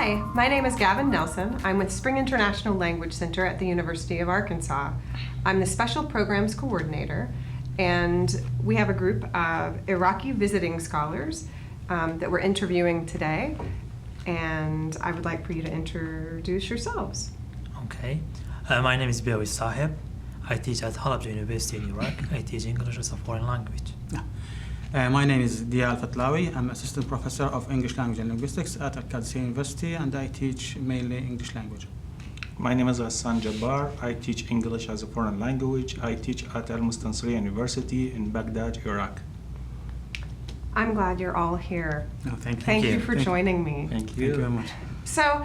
Hi, my name is Gavin Nelson. I'm with Spring International Language Center at the University of Arkansas. I'm the Special Programs Coordinator, and we have a group of Iraqi visiting scholars that we're interviewing today, and I would like for you to introduce yourselves. Okay. My name is Biawi Sahib. I teach at Halabja University in Iraq. I teach English as a foreign language. My name is Dia Al-Fatlawi. I'm Assistant Professor of English Language and Linguistics at Al-Qadisiyya University, and I teach mainly English language. My name is Hassan Jabbar. I teach English as a foreign language. I teach at Al-Mustansiriya University in Baghdad, Iraq. I'm glad you're all here. No, thank you. Thank you for joining me. Thank you. Thank you very much. So,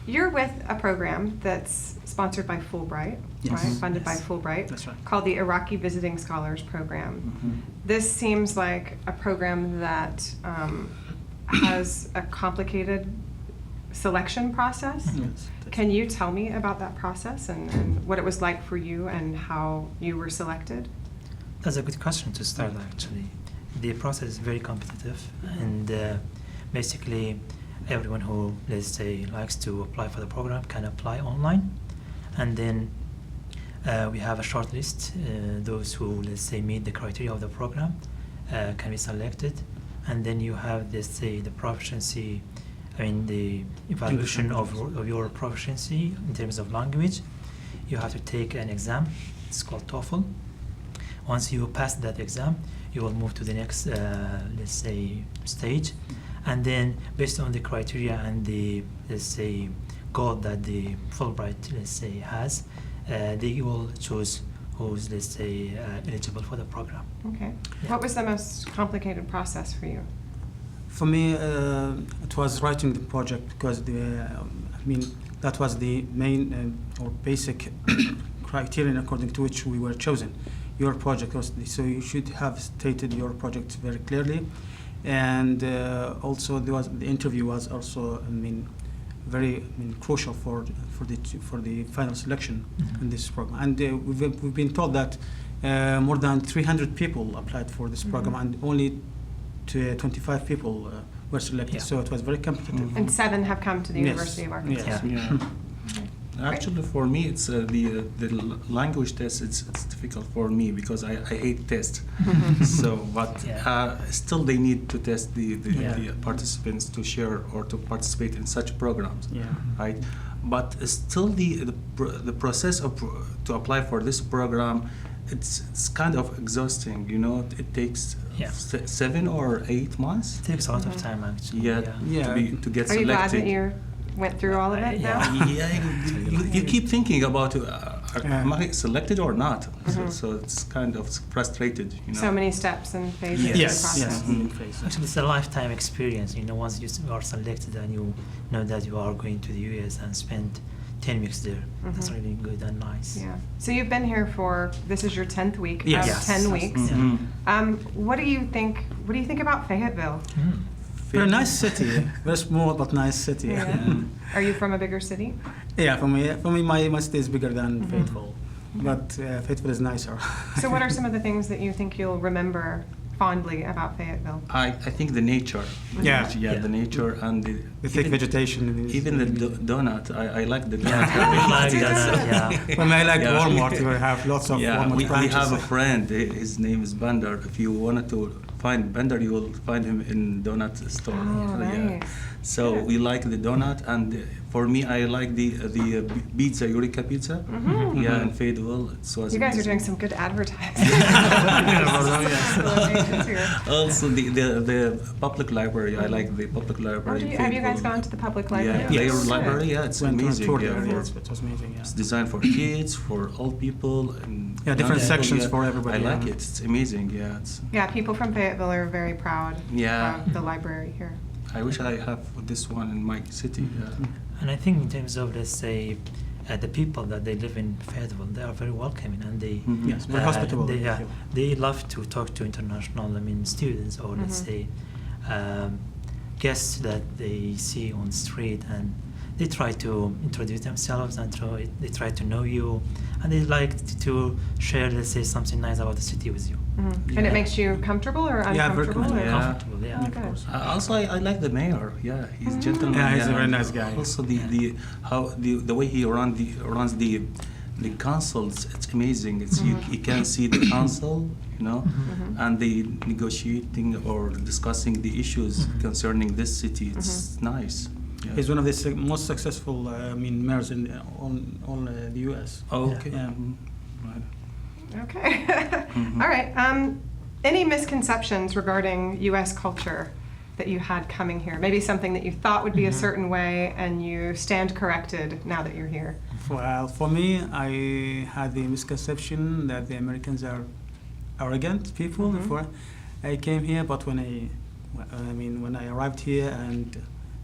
you're with a program that's sponsored by Fullbright, Yes. right? Funded Yes. by Fullbright. That's right. Called the Iraqi Visiting Scholars Program. Mm-hmm. This seems like a program that has a complicated selection process. Yes. Can you tell me about that process and what it was like for you and how you were selected? That's a good question to start, actually. The process is very competitive, and basically everyone who, let's say, likes to apply for the program can apply online. And then we have a short list. Those who, let's say, meet the criteria of the program can be selected. And then you have, let's say, the proficiency, the evaluation of your proficiency in terms of language. You have to take an exam. It's called TOEFL. Once you pass that exam, you will move to the next, let's say, stage. And then, based on the criteria and the, let's say, goal that the Fullbright, let's say, has, they will choose who's, let's say, eligible for the program. Okay. Yeah. What was the most complicated process for you? For me, it was writing the project because that was the main or basic criterion according to which we were chosen. Your project was so you should have stated your project very clearly, and also the interview was also very crucial for the final selection in this program. And we've been told that more than 300 people applied for this program, and only 25 people were selected. Yeah. So it was very competitive. And 7 have come to the Yes. University of Arkansas. Yes. Yeah. Okay. Actually, for me, it's the language test. It's difficult for me because I hate tests. So, but still, they need to test the participants to share or to participate in such programs. Yeah. Right. But still, the process of to apply for this program, it's kind of exhausting. It takes 7 or 8 months. It takes a lot of time, actually. To get Are you selected. glad that you went through all of it now? You keep thinking about am I selected or not? So it's kind of frustrated. So many steps and phases of the Yes. process. Yes. Actually, it's a lifetime experience. Once you are selected and you know that you are going to the US and spend 10 weeks there, that's really good and nice. Yeah. So you've been here this is your 10th week Yes. of Yes. 10 weeks. Mhm. What do you think about Fayetteville? Very nice city, very small but nice city. Yeah. Are you from a bigger city? Yeah, for me, my city is bigger than Fayetteville, but Fayetteville is nicer. So what are some of the things that you think you'll remember fondly about Fayetteville? I think the nature. Yeah. The nature and The thick vegetation. Even the donut. I like the donut. For me, I like Walmart. We have lots of Walmart we branches. have a friend. His name is Bandar. If you wanted to find Bandar, you will find him in donut store. Oh, nice. So we like the donut, and for me, I like the pizza, Eureka pizza. Yeah, in Fayetteville. You guys are doing some good advertising. Also, the public library. I like the public library. Have you guys gone to the public library? Yeah, their library. Yeah, it's Went on a amazing. tour Yeah, there, it was amazing. Yeah. it's designed for kids, for old people, and Different young sections people, for everybody. I like it. It's amazing. Yeah, Yeah, people from Fayetteville are very proud of the library here. I wish I have this one in my city. Yeah. And I think in terms of, let's say, the people that they live in Fayetteville, they are very welcoming, and they Yes, very hospitable. they love to talk to international, students, or let's say guests that they see on the street, and they try to introduce themselves and they try to know you, and they like to share, let's say, something nice about the city with you. Mm-hmm. And it makes you comfortable or Yeah, very uncomfortable? comfortable. or- Yeah. Comfortable, yeah. Oh, Of good. course. Also, I like the mayor. Yeah, he's gentleman. Yeah, he's a very nice guy. Also, the way he runs the councils, it's amazing. It's you can see the council, and they negotiating or discussing the issues concerning this city. It's nice. Yeah. He's one of the most successful, mayors in all the U.S. Oh, okay. Yeah. Right. Okay. All right. Any misconceptions regarding U.S. culture that you had coming here? Maybe something that you thought would be a certain way and you stand corrected now that you're here. Well, for me, I had the misconception that the Americans are arrogant people before I came here. But when I arrived here and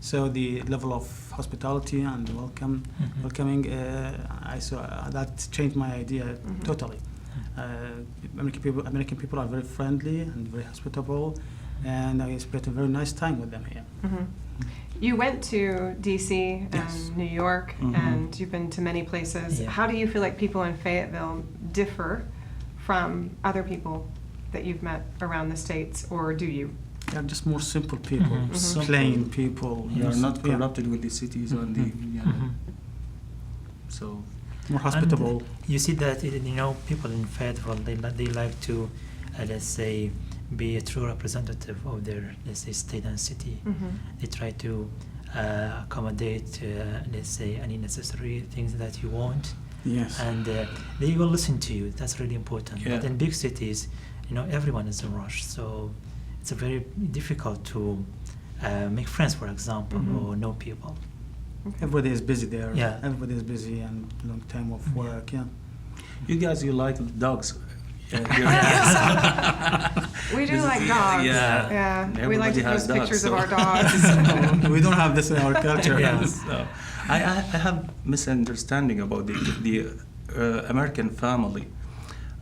saw the level of hospitality and welcoming, I saw that changed my idea totally. American people are very friendly and very hospitable, and I spent a very nice time with them here. You went to D.C. and Yes. New York, and you've been to many places. Yeah. How do you feel like people in Fayetteville differ from other people that you've met around the States, or do you? They're just more simple people, Simple. plain people. They are not Yeah. corrupted with the cities and the so. More hospitable. And you see that people in Fayetteville, they like to, let's say, be a true representative of their, let's say, state and city. They try to accommodate, let's say, any necessary things that you want, Yes. and they will listen to you. That's really important. Yeah. But in big cities, everyone is in a rush, so it's very difficult to make friends, for example, or know people. Everybody is busy there. Yeah. Everybody is busy and long time of work. Yeah. You guys, you like dogs. We do like dogs. Yeah. We like to Everybody has post dogs, pictures so- of our dogs. We don't have this in our culture. Yeah. So, I have misunderstanding about the American family.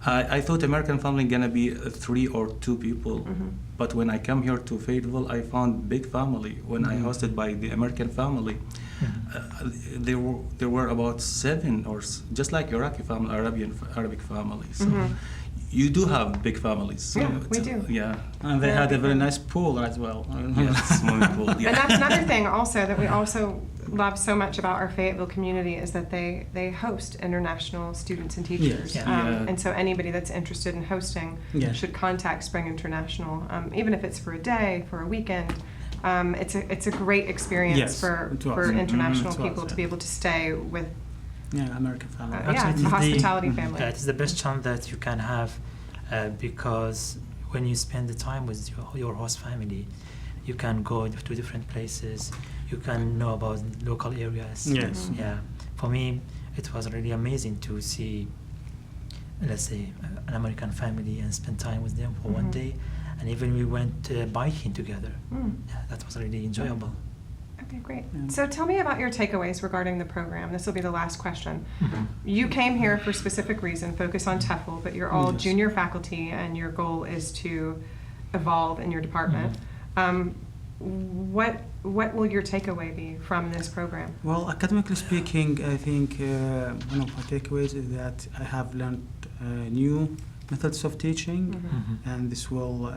I thought American family gonna be 3 or 2 people, but when I come here to Fayetteville, I found big family. When I hosted by the American family, there were about 7 or just like Iraqi family, Arabic family. So you do have big families. So Yeah, we it's- do. Yeah. And they Yeah, had a very because- nice pool as well. Yes, swimming pool. Yeah. And that's another thing also that we also love so much about our Fayetteville community is that they host international students and teachers. Yes. Yeah. And so anybody that's interested in hosting Yeah. should contact Spring International, even if it's for a day, for a weekend. It's a great experience Yes, for it was. international It was, people to yeah. be able to stay with. Yeah, American family. Yeah, it's a hospitality family. It's the best chance that you can have, because when you spend the time with your host family, you can go to different places. You can know about local areas. Yes. Yeah. For me, it was really amazing to see, let's say, an American family and spend time with them for one day, and even we went biking together. Yeah, that was really enjoyable. Okay, great. Yeah. So tell me about your takeaways regarding the program. This will be the last question. You came here for a specific reason, focus on TEFL, but you're all Yes. junior faculty and your goal is to evolve in your department. What will your takeaway be from this program? Well, academically speaking, I think one of my takeaways is that I have learned new methods of teaching, and this will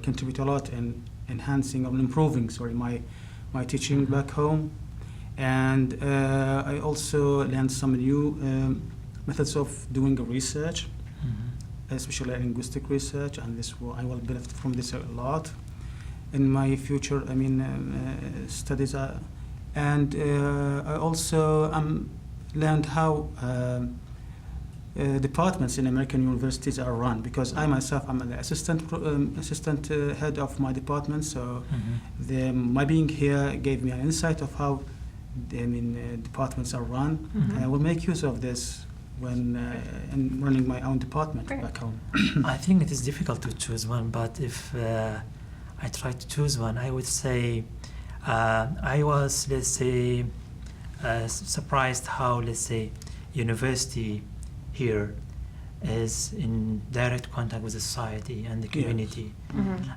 contribute a lot in enhancing or improving, my teaching back home. And I also learned some new methods of doing research, especially linguistic research, and I will benefit from this a lot in my future, studies. And I also learned how departments in American universities are run, because I myself am the assistant head of my department, so my being here gave me an insight of how departments are run, and I will make use of this when in running my own department Great. back home. I think it is difficult to choose one, but if I try to choose one, I would say I was, let's say, surprised how, let's say, university here is in direct contact with society and the community.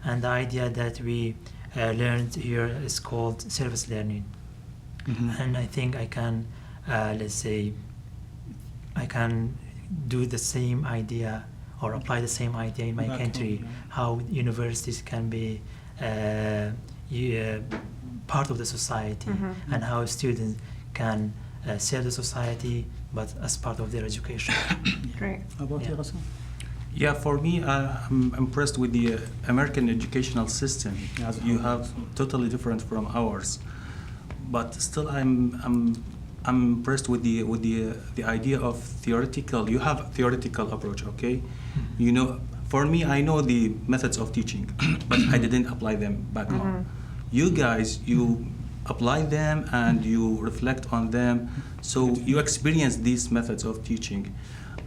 And the idea that we learned here is called service learning. and I think I can, let's say, I can do the same idea or apply the same idea in my Back country, home, how universities can be part of the society, and how students can serve the society, but as part of their education. Great. How about Yeah. you, Ghassan? Yeah, for me, I'm impressed with the American educational system. Yes. You have totally different from ours, but still, I'm impressed with the idea of theoretical. You have theoretical approach, okay? You know, for me, I know the methods of teaching, but I didn't apply them back home. You guys, you apply them and you reflect on them, so you experience these methods of teaching.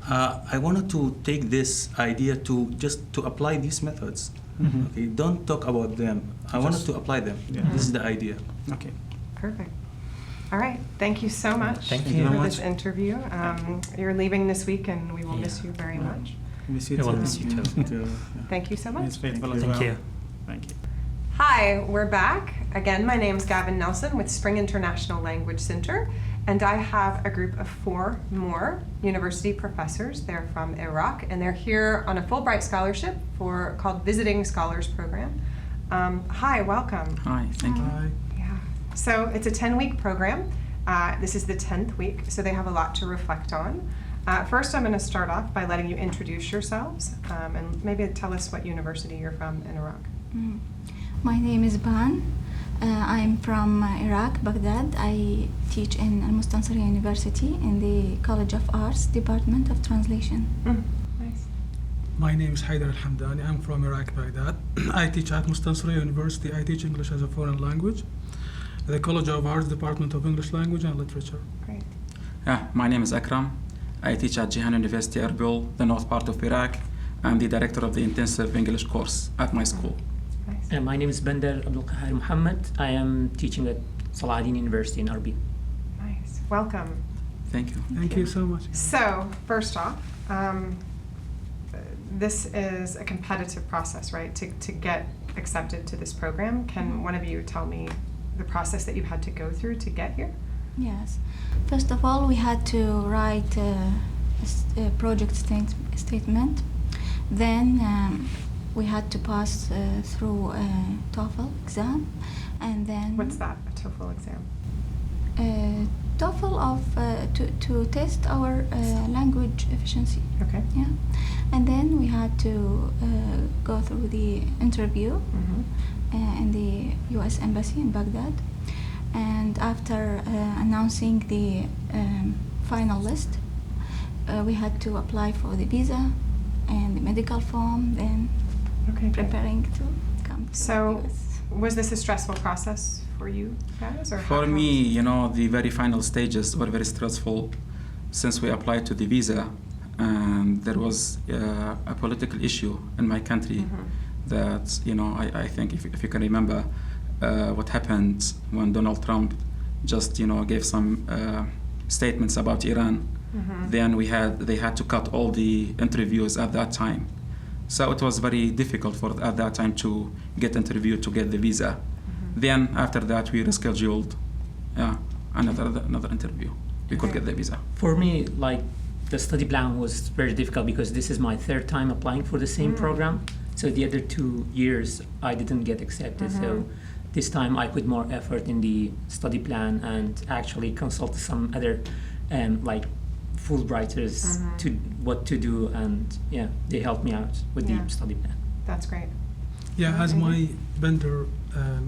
I wanted to take this idea to just to apply these methods. Okay, don't talk about them. I wanted to apply them. Yeah. This is the idea. Okay. Perfect. All right. Thank you so much Thank you for very this much. interview. You're leaving this week, and we will Yeah. miss you very much. Miss you I will too. miss you too. Thank you so much. It's Fayetteville as Thank well. you. Thank you. Hi, we're back. Again, my name's Gavin Nelson with Spring International Language Center, and I have a group of 4 more university professors. They're from Iraq, and they're here on a Fullbright scholarship called Visiting Scholars Program. Hi, welcome. Hi, thank you. Bye. Yeah. So it's a 10-week program. This is the 10th week, so they have a lot to reflect on. First, I'm going to start off by letting you introduce yourselves and maybe tell us what university you're from in Iraq. My name is Ban. I'm from Iraq, Baghdad. I teach in Al-Mustansiriya University in the College of Arts, Department of Translation. Nice. My name is Haider Al-Hamdani. I'm from Iraq, Baghdad. I teach at Misconceptions University. I teach English as a foreign language at the College of Arts, Department of English Language and Literature. Great. My name is Akram. I teach at Jihan University, Erbil, the north part of Iraq. I'm the director of the intensive English course at my school. Nice. My name is Bandar Abdul Qahar Muhammad. I am teaching at Saladin University in Arbi. Nice. Welcome. Thank you. Thank you so much. So, first off, this is a competitive process, right? To get accepted to this program. Can one of you tell me the process that you had to go through to get here? Yes. First of all, we had to write a project statement. Then we had to pass through a TOEFL exam, and then What's that? A TOEFL exam? TOEFL to test our language efficiency. Okay. Yeah, and then we had to go through the interview Mm-hmm. in the U.S. Embassy in Baghdad, and after announcing the final list, we had to apply for the visa and the medical form, then Okay. Great. preparing to come to So, the US. was this a stressful process for you guys, or For how- me, the very final stages were very stressful since we applied to the visa, and there was a political issue in my country that, I think if you can remember what happened when Donald Trump just, gave some statements about Iran. Then they had to cut all the interviews at that time. So it was very difficult at that time to get interviewed to get the visa. Then after that we rescheduled another interview. We could get the visa. For me, like, the study plan was very difficult because this is my 3rd time applying for the same program. So the other 2 years I didn't get accepted. So this time I put more effort in the study plan and actually consulted some other like Fullbrighters to what to do, and they helped me out with Yeah. the study plan. That's great. Yeah, as Mhm. my vendor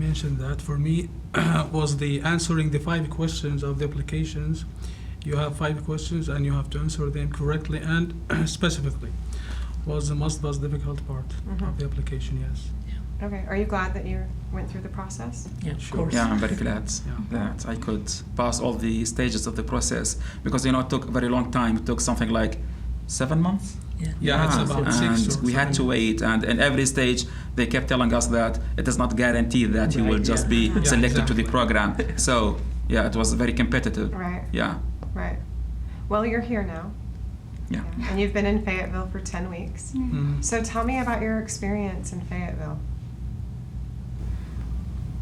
mentioned that for me was the answering the 5 questions of the applications. You have 5 questions and you have to answer them correctly and specifically. Was the most difficult part of the application, yes. Okay. Are you glad that you went through the process? Yeah, of Sure. course. Yeah, I'm very glad that I could pass all the stages of the process because it took a very long time. It took something like 7 months. Yeah, it's about and 6 or we had to 7. wait, and in every stage they kept telling us that it is not guaranteed that you will Right, just yeah. be Yeah, selected to the exactly. program. So it was very competitive. Right. Yeah, Right. Well, you're here now. yeah. And you've been in Fayetteville for 10 weeks. Yeah. Mhm. So tell me about your experience in Fayetteville.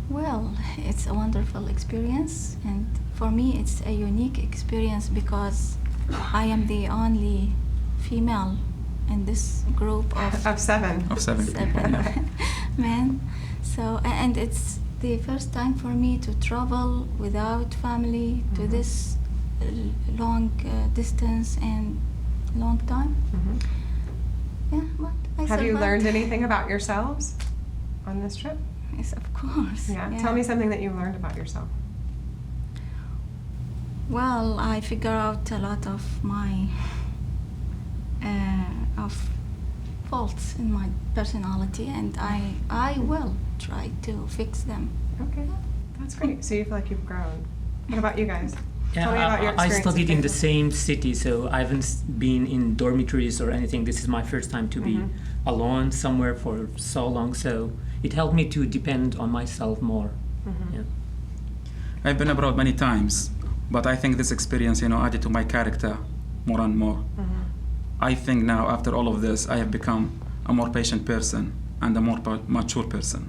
Well, it's a wonderful experience, and for me, it's a unique experience because I am the only female in this group Of 7. Of 7 people. Yeah. men. So, and it's the first time for me to travel without family to this long distance and long time. Yeah, but I Have you survived. learned anything about yourselves on this trip? Yes, of course. Yeah. Tell me something that you learned about yourself. Well, I figure out a lot of my of faults in my personality, and I will try to fix them. Okay, that's great. So you feel like you've grown. What about you guys? Yeah, Tell me about your I experience studied in in the Fayetteville. same city, so I haven't been in dormitories or anything. This is my first time to be alone somewhere for so long, so it helped me to depend on myself more. Yeah. I've been abroad many times, but I think this experience, added to my character more and more. I think now, after all of this, I have become a more patient person and a more mature person.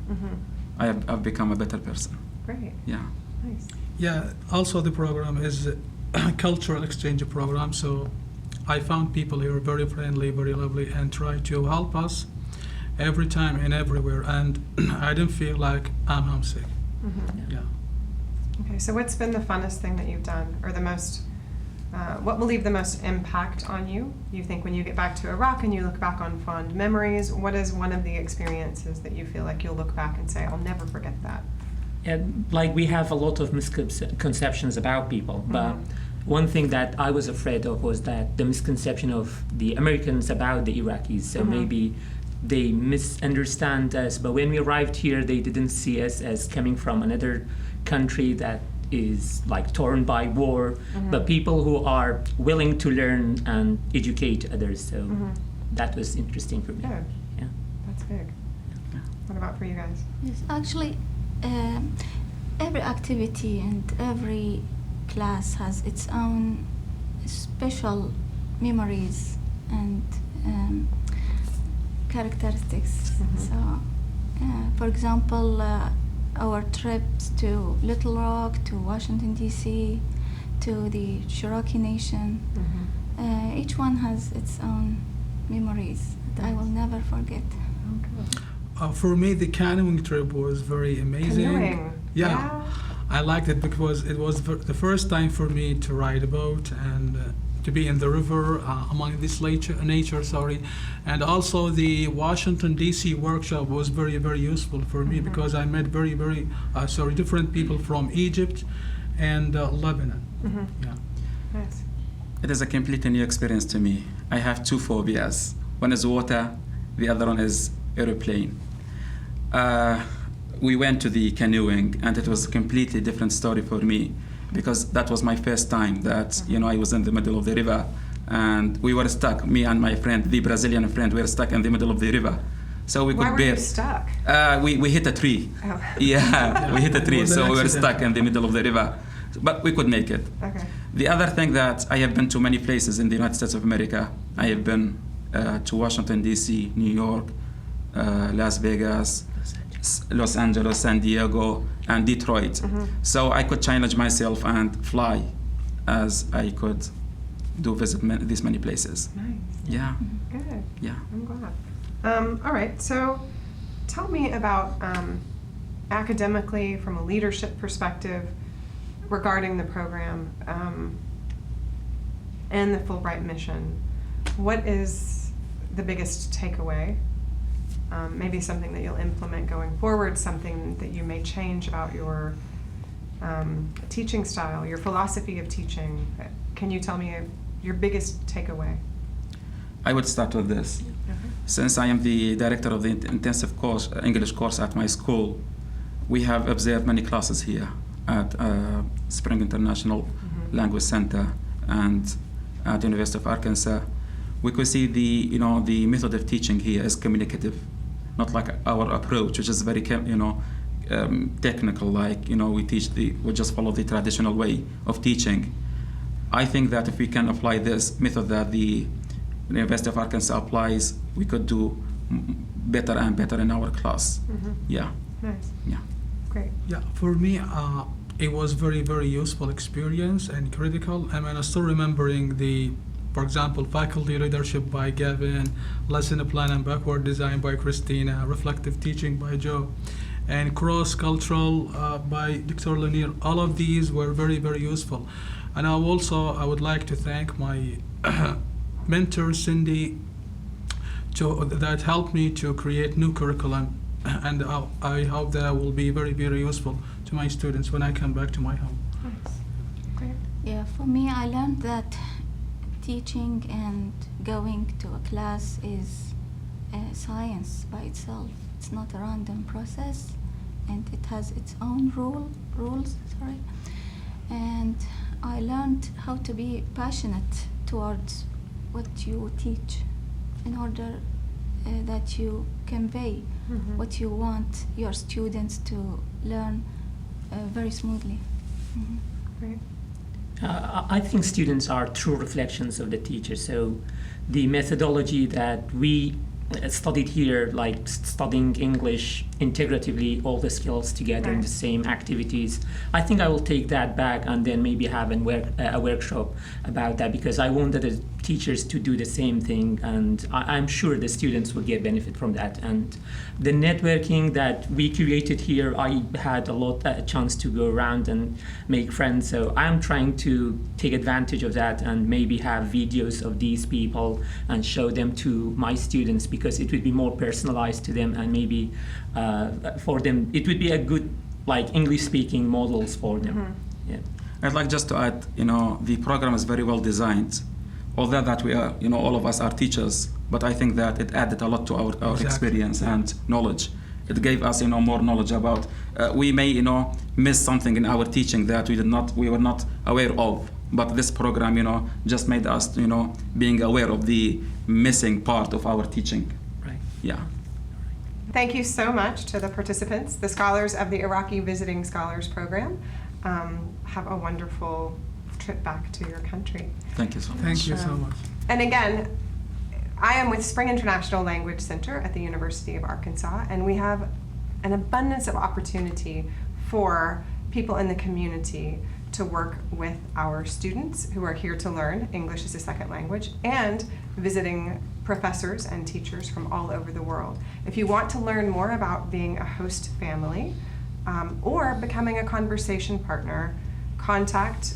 I've become a better person. Great. Yeah. Nice. Yeah, also the program is a cultural exchange program, so I found people here very friendly, very lovely, and try to help us every time and everywhere, and I didn't feel like I'm homesick. Yeah. Okay, so what's been the funnest thing that you've done, or the most, what will leave the most impact on you? You think when you get back to Iraq and you look back on fond memories, what is one of the experiences that you feel like you'll look back and say, I'll never forget that? And like we have a lot of misconceptions about people, but one thing that I was afraid of was that the misconception of the Americans about the Iraqis. So maybe they misunderstand us, but when we arrived here, they didn't see us as coming from another country that is like torn by war, but people who are willing to learn and educate others. So that was interesting for me. Good. Yeah. That's big. What about for you guys? Yes, actually, every activity and every class has its own special memories and characteristics. So, for example, our trips to Little Rock, to Washington, D.C., to the Cherokee Nation, each one has its own memories that I will never forget. For me, the canoeing trip was very amazing. Canoeing. Yeah. I liked it because it was the first time for me to ride a boat and to be in the river among this nature, and also the Washington D.C. workshop was very, very useful for me because I met very, very different people from Egypt and Lebanon. Yeah. Nice. It is a completely new experience to me. I have 2 phobias. One is water, the other one is airplane. We went to the canoeing, and it was a completely different story for me because that was my first time that I was in the middle of the river, and we were stuck. Me and my friend, the Brazilian friend, were stuck in the middle of the river. So we Why could were bear. you stuck? We hit a tree. Oh. Yeah, we hit a tree, It was an so we were accident. stuck in the middle of the river, but we could make it. Okay. The other thing that I have been to many places in the United States of America. I have been to Washington, D.C., New York, Las Vegas, Los Angeles, San Diego, and Detroit. So I could challenge myself and fly as I could visit these many places. Nice. Yeah, Good. yeah. I'm glad. All right, so tell me about academically, from a leadership perspective, regarding the program and the Fullbright mission. What is the biggest takeaway? Maybe something that you'll implement going forward, something that you may change about your teaching style, your philosophy of teaching. Can you tell me your biggest takeaway? I would start with this. Since I am the director of the intensive English course at my school, we have observed many classes here at Spring International Language Center and at the University of Arkansas. We could see the method of teaching here is communicative, not like our approach, which is very technical. Like we just follow the traditional way of teaching. I think that if we can apply this method that the University of Arkansas applies, we could do better and better in our class. Yeah. Nice. Yeah. Great. Yeah, for me, it was very, very useful experience and critical. I mean, I'm still remembering for example, faculty leadership by Gavin, lesson plan and backward design by Christina, reflective teaching by Joe, and cross-cultural by Dr. Lanier. All of these were very, very useful. And I would like to thank my mentor, Cindy, that helped me to create new curriculum. And I hope that will be very, very useful to my students when I come back to my home. Nice. Great. Yeah, for me, I learned that teaching and going to a class is a science by itself. It's not a random process, and it has its own rules. And I learned how to be passionate towards what you teach in order that you convey what you want your students to learn very smoothly. Great. I think students are true reflections of the teacher. So the methodology that we studied here, like studying English integratively, all the skills together in the same activities, I think I will take that back and then maybe have a workshop about that, because I want the teachers to do the same thing, and I'm sure the students will get benefit from that. And the networking that we created here, I had a chance to go around and make friends, so I'm trying to take advantage of that and maybe have videos of these people and show them to my students, because it would be more personalized to them, and maybe for them it would be a good English speaking models for them. Yeah. I'd like just to add, the program is very well designed. Although that we are, all of us are teachers, but I think that it added a lot to our experience and knowledge. It gave us, more knowledge about. We may, miss something in our teaching that we were not aware of. But this program, just made us, being aware of the missing part of our teaching. Right. Yeah. Thank you so much to the participants, the scholars of the Iraqi Visiting Scholars Program. Have a wonderful trip back to your country. Thank you so much. Thank you so much. And again, I am with Spring International Language Center at the University of Arkansas, and we have an abundance of opportunity for people in the community to work with our students who are here to learn English as a second language, and visiting professors and teachers from all over the world. If you want to learn more about being a host family or becoming a conversation partner, contact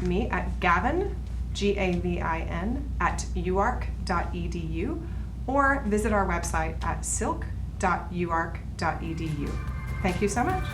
me at Gavin, Gavin, at uark.edu, or visit our website at silk.uark.edu. Thank you so much.